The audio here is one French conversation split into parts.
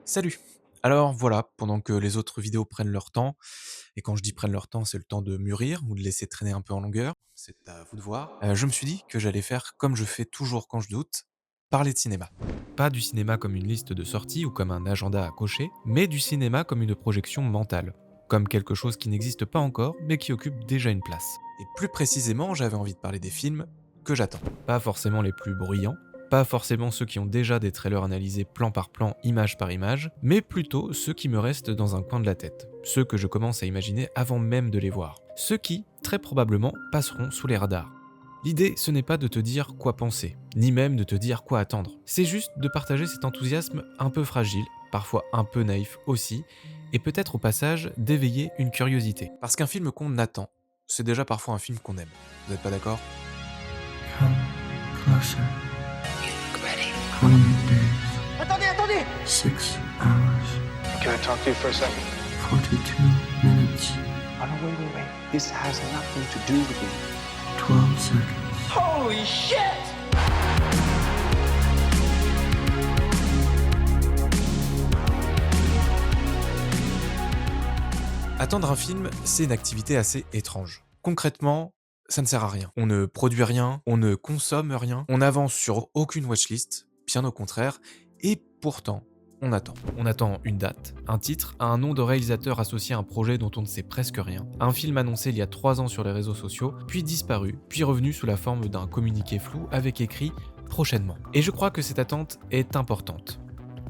Salut! Alors voilà, pendant que les autres vidéos prennent leur temps, et quand je dis prennent leur temps, c'est le temps de mûrir ou de laisser traîner un peu en longueur, c'est à vous de voir, je me suis dit que j'allais faire comme je fais toujours quand je doute, parler de cinéma. Pas du cinéma comme une liste de sorties ou comme un agenda à cocher, mais du cinéma comme une projection mentale, comme quelque chose qui n'existe pas encore, mais qui occupe déjà une place. Et plus précisément, j'avais envie de parler des films que j'attends. Pas forcément les plus bruyants, pas forcément ceux qui ont déjà des trailers analysés plan par plan, image par image, mais plutôt ceux qui me restent dans un coin de la tête, ceux que je commence à imaginer avant même de les voir, ceux qui, très probablement, passeront sous les radars. L'idée, ce n'est pas de te dire quoi penser, ni même de te dire quoi attendre, c'est juste de partager cet enthousiasme un peu fragile, parfois un peu naïf aussi, et peut-être au passage d'éveiller une curiosité. Parce qu'un film qu'on attend, c'est déjà parfois un film qu'on aime. Vous n'êtes pas d'accord? Come closer. Look ready. 28 days, Attendez, attendez! 6 hours, Can I talk to you for a second? 42 minutes, Oh, no, wait. This has nothing to do with you. 12 seconds. Holy shit! Attendre un film, c'est une activité assez étrange. Concrètement, ça ne sert à rien. On ne produit rien, on ne consomme rien, on n'avance sur aucune watchlist, bien au contraire, et pourtant, on attend. On attend une date, un titre, un nom de réalisateur associé à un projet dont on ne sait presque rien, un film annoncé il y a 3 ans sur les réseaux sociaux, puis disparu, puis revenu sous la forme d'un communiqué flou avec écrit prochainement. Et je crois que cette attente est importante.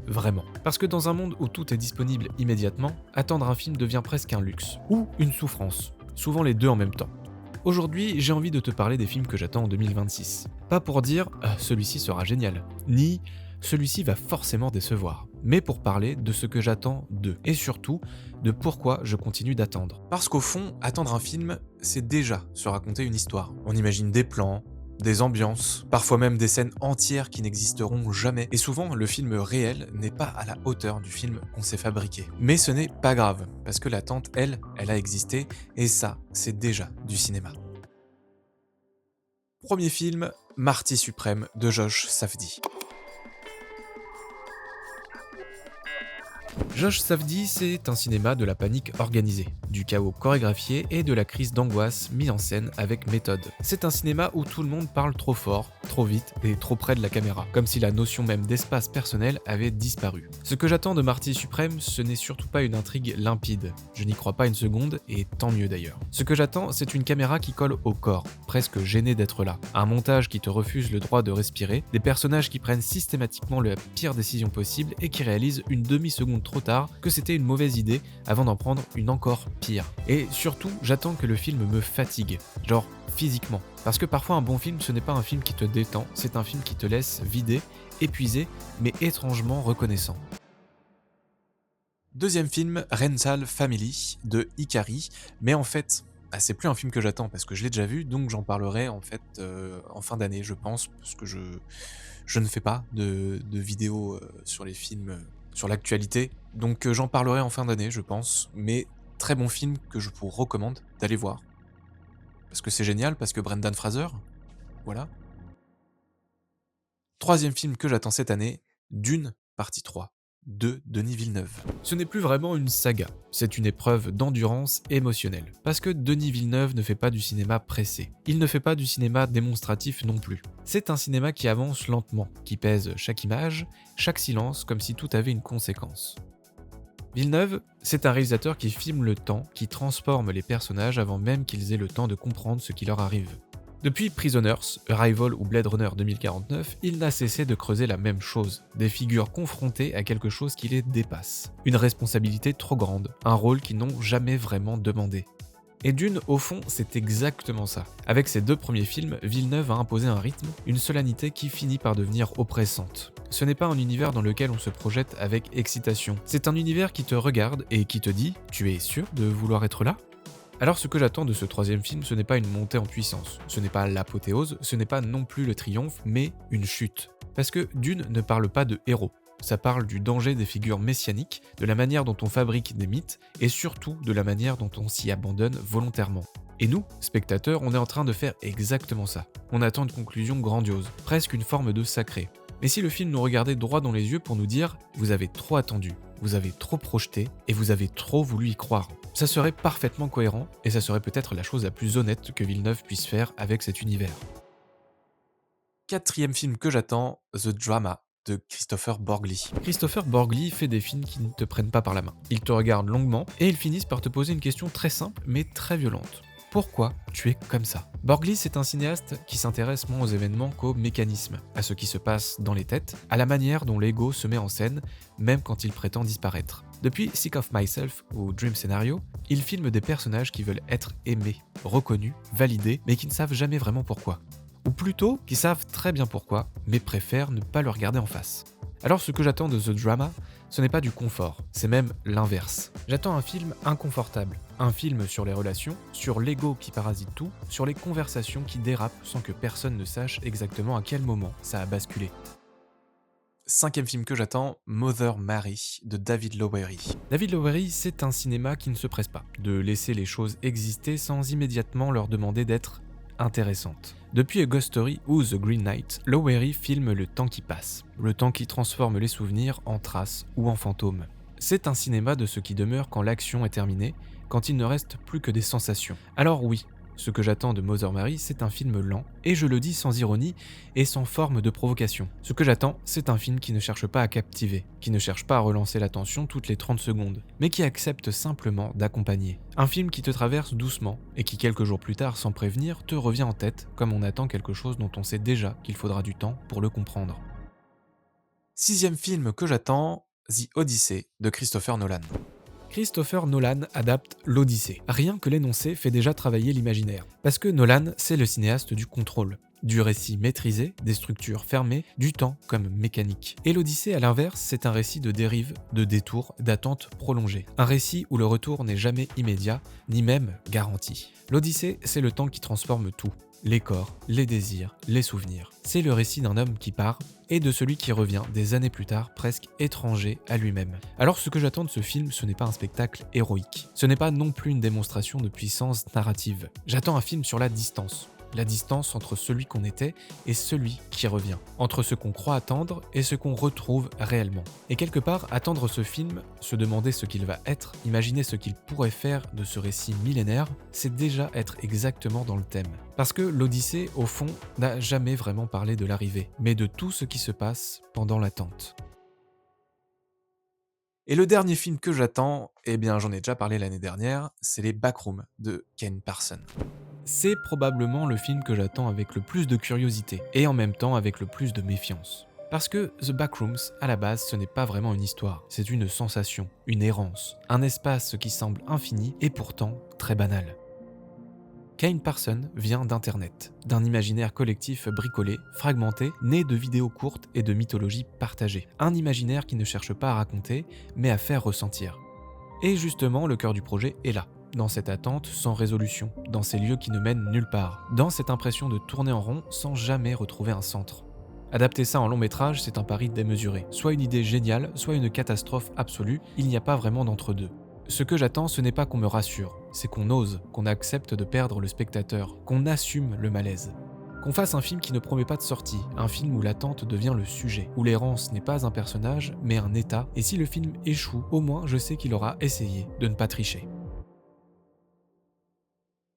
Vraiment. Parce que dans un monde où tout est disponible immédiatement, attendre un film devient presque un luxe, ou une souffrance, souvent les deux en même temps. Aujourd'hui, j'ai envie de te parler des films que j'attends en 2026. Pas pour dire celui-ci sera génial, ni celui-ci va forcément décevoir, mais pour parler de ce que j'attends d'eux, et surtout de pourquoi je continue d'attendre. Parce qu'au fond, attendre un film, c'est déjà se raconter une histoire. On imagine des plans, des ambiances, parfois même des scènes entières qui n'existeront jamais. Et souvent, le film réel n'est pas à la hauteur du film qu'on s'est fabriqué. Mais ce n'est pas grave, parce que l'attente, elle a existé, et ça, c'est déjà du cinéma. Premier film, Marty suprême de Josh Safdie. Josh Safdie, c'est un cinéma de la panique organisée, du chaos chorégraphié et de la crise d'angoisse mise en scène avec méthode. C'est un cinéma où tout le monde parle trop fort, trop vite et trop près de la caméra, comme si la notion même d'espace personnel avait disparu. Ce que j'attends de Marty Suprême, ce n'est surtout pas une intrigue limpide. Je n'y crois pas une seconde, et tant mieux d'ailleurs. Ce que j'attends, c'est une caméra qui colle au corps, presque gênée d'être là. Un montage qui te refuse le droit de respirer, des personnages qui prennent systématiquement la pire décision possible et qui réalisent une demi-seconde trop tard que c'était une mauvaise idée avant d'en prendre une encore pire. Et surtout, j'attends que le film me fatigue, genre physiquement. Parce que parfois un bon film, ce n'est pas un film qui te détend, c'est un film qui te laisse vidé, épuisé, mais étrangement reconnaissant. Deuxième film, Rental Family de Ikari, mais en fait, c'est plus un film que j'attends parce que je l'ai déjà vu, donc j'en parlerai en fait en fin d'année, je pense, parce que je ne fais pas de vidéos sur les films, sur l'actualité, donc j'en parlerai en fin d'année, je pense, mais très bon film que je vous recommande d'aller voir. Parce que c'est génial, parce que Brendan Fraser, voilà. Troisième film que j'attends cette année, Dune, partie 3 de Denis Villeneuve. Ce n'est plus vraiment une saga, c'est une épreuve d'endurance émotionnelle. Parce que Denis Villeneuve ne fait pas du cinéma pressé. Il ne fait pas du cinéma démonstratif non plus. C'est un cinéma qui avance lentement, qui pèse chaque image, chaque silence, comme si tout avait une conséquence. Villeneuve, c'est un réalisateur qui filme le temps, qui transforme les personnages avant même qu'ils aient le temps de comprendre ce qui leur arrive. Depuis Prisoners, Arrival ou Blade Runner 2049, il n'a cessé de creuser la même chose, des figures confrontées à quelque chose qui les dépasse. Une responsabilité trop grande, un rôle qu'ils n'ont jamais vraiment demandé. Et Dune, au fond, c'est exactement ça. Avec ses deux premiers films, Villeneuve a imposé un rythme, une solennité qui finit par devenir oppressante. Ce n'est pas un univers dans lequel on se projette avec excitation. C'est un univers qui te regarde et qui te dit « Tu es sûr de vouloir être là ?» Alors ce que j'attends de ce troisième film, ce n'est pas une montée en puissance, ce n'est pas l'apothéose, ce n'est pas non plus le triomphe, mais une chute. Parce que Dune ne parle pas de héros, ça parle du danger des figures messianiques, de la manière dont on fabrique des mythes, et surtout de la manière dont on s'y abandonne volontairement. Et nous, spectateurs, on est en train de faire exactement ça. On attend une conclusion grandiose, presque une forme de sacré. Mais si le film nous regardait droit dans les yeux pour nous dire « vous avez trop attendu, vous avez trop projeté et vous avez trop voulu y croire », ça serait parfaitement cohérent et ça serait peut-être la chose la plus honnête que Villeneuve puisse faire avec cet univers. Quatrième film que j'attends, The Drama de Christopher Borgli. Christopher Borgli fait des films qui ne te prennent pas par la main. Ils te regardent longuement et ils finissent par te poser une question très simple mais très violente. Pourquoi tu es comme ça? Borgli, c'est un cinéaste qui s'intéresse moins aux événements qu'aux mécanismes, à ce qui se passe dans les têtes, à la manière dont l'ego se met en scène, même quand il prétend disparaître. Depuis Sick of Myself ou Dream Scenario, il filme des personnages qui veulent être aimés, reconnus, validés, mais qui ne savent jamais vraiment pourquoi. Ou plutôt, qui savent très bien pourquoi, mais préfèrent ne pas le regarder en face. Alors ce que j'attends de The Drama, ce n'est pas du confort, c'est même l'inverse. J'attends un film inconfortable, un film sur les relations, sur l'ego qui parasite tout, sur les conversations qui dérapent sans que personne ne sache exactement à quel moment ça a basculé. Cinquième film que j'attends, Mother Mary de David Lowery. David Lowery, c'est un cinéma qui ne se presse pas de laisser les choses exister sans immédiatement leur demander d'être intéressantes. Depuis A Ghost Story ou The Green Knight, Lowery filme le temps qui passe, le temps qui transforme les souvenirs en traces ou en fantômes. C'est un cinéma de ce qui demeure quand l'action est terminée, quand il ne reste plus que des sensations. Alors oui, ce que j'attends de Mother Mary, c'est un film lent, et je le dis sans ironie et sans forme de provocation. Ce que j'attends, c'est un film qui ne cherche pas à captiver, qui ne cherche pas à relancer l'attention toutes les 30 secondes, mais qui accepte simplement d'accompagner. Un film qui te traverse doucement, et qui quelques jours plus tard, sans prévenir, te revient en tête comme on attend quelque chose dont on sait déjà qu'il faudra du temps pour le comprendre. Sixième film que j'attends, The Odyssey de Christopher Nolan. Christopher Nolan adapte l'Odyssée. Rien que l'énoncé fait déjà travailler l'imaginaire. Parce que Nolan, c'est le cinéaste du contrôle, du récit maîtrisé, des structures fermées, du temps comme mécanique. Et l'Odyssée, à l'inverse, c'est un récit de dérive, de détour, d'attente prolongée. Un récit où le retour n'est jamais immédiat, ni même garanti. L'Odyssée, c'est le temps qui transforme tout. Les corps, les désirs, les souvenirs. C'est le récit d'un homme qui part et de celui qui revient des années plus tard, presque étranger à lui-même. Alors ce que j'attends de ce film, ce n'est pas un spectacle héroïque. Ce n'est pas non plus une démonstration de puissance narrative. J'attends un film sur la distance. La distance entre celui qu'on était et celui qui revient. Entre ce qu'on croit attendre et ce qu'on retrouve réellement. Et quelque part, attendre ce film, se demander ce qu'il va être, imaginer ce qu'il pourrait faire de ce récit millénaire, c'est déjà être exactement dans le thème. Parce que l'Odyssée, au fond, n'a jamais vraiment parlé de l'arrivée, mais de tout ce qui se passe pendant l'attente. Et le dernier film que j'attends, eh bien j'en ai déjà parlé l'année dernière, c'est les Backrooms de Ken Parson. C'est probablement le film que j'attends avec le plus de curiosité, et en même temps avec le plus de méfiance. Parce que The Backrooms, à la base, ce n'est pas vraiment une histoire, c'est une sensation, une errance, un espace qui semble infini et pourtant très banal. Ken Parson vient d'Internet, d'un imaginaire collectif bricolé, fragmenté, né de vidéos courtes et de mythologies partagées. Un imaginaire qui ne cherche pas à raconter, mais à faire ressentir. Et justement, le cœur du projet est là, dans cette attente sans résolution, dans ces lieux qui ne mènent nulle part, dans cette impression de tourner en rond sans jamais retrouver un centre. Adapter ça en long métrage, c'est un pari démesuré. Soit une idée géniale, soit une catastrophe absolue, il n'y a pas vraiment d'entre-deux. Ce que j'attends, ce n'est pas qu'on me rassure, c'est qu'on ose, qu'on accepte de perdre le spectateur, qu'on assume le malaise. Qu'on fasse un film qui ne promet pas de sortie, un film où l'attente devient le sujet, où l'errance n'est pas un personnage, mais un état, et si le film échoue, au moins je sais qu'il aura essayé de ne pas tricher.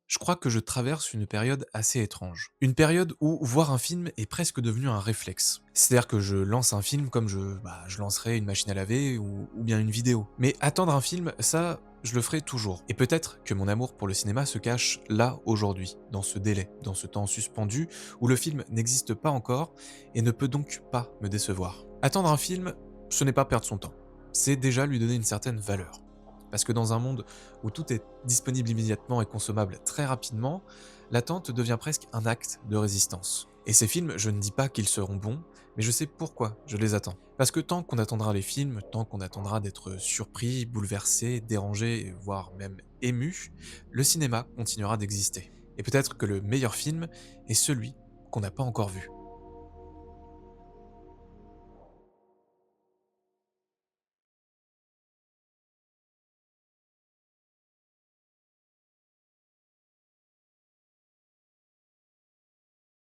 Je crois que je traverse une période assez étrange. Une période où voir un film est presque devenu un réflexe. C'est-à-dire que je lance un film comme je lancerais une machine à laver ou bien une vidéo. Mais attendre un film, ça, je le ferai toujours. Et peut-être que mon amour pour le cinéma se cache là, aujourd'hui, dans ce délai, dans ce temps suspendu où le film n'existe pas encore et ne peut donc pas me décevoir. Attendre un film, ce n'est pas perdre son temps. C'est déjà lui donner une certaine valeur. Parce que dans un monde où tout est disponible immédiatement et consommable très rapidement, l'attente devient presque un acte de résistance. Et ces films, je ne dis pas qu'ils seront bons, mais je sais pourquoi je les attends. Parce que tant qu'on attendra les films, tant qu'on attendra d'être surpris, bouleversé, dérangé, voire même ému, le cinéma continuera d'exister. Et peut-être que le meilleur film est celui qu'on n'a pas encore vu.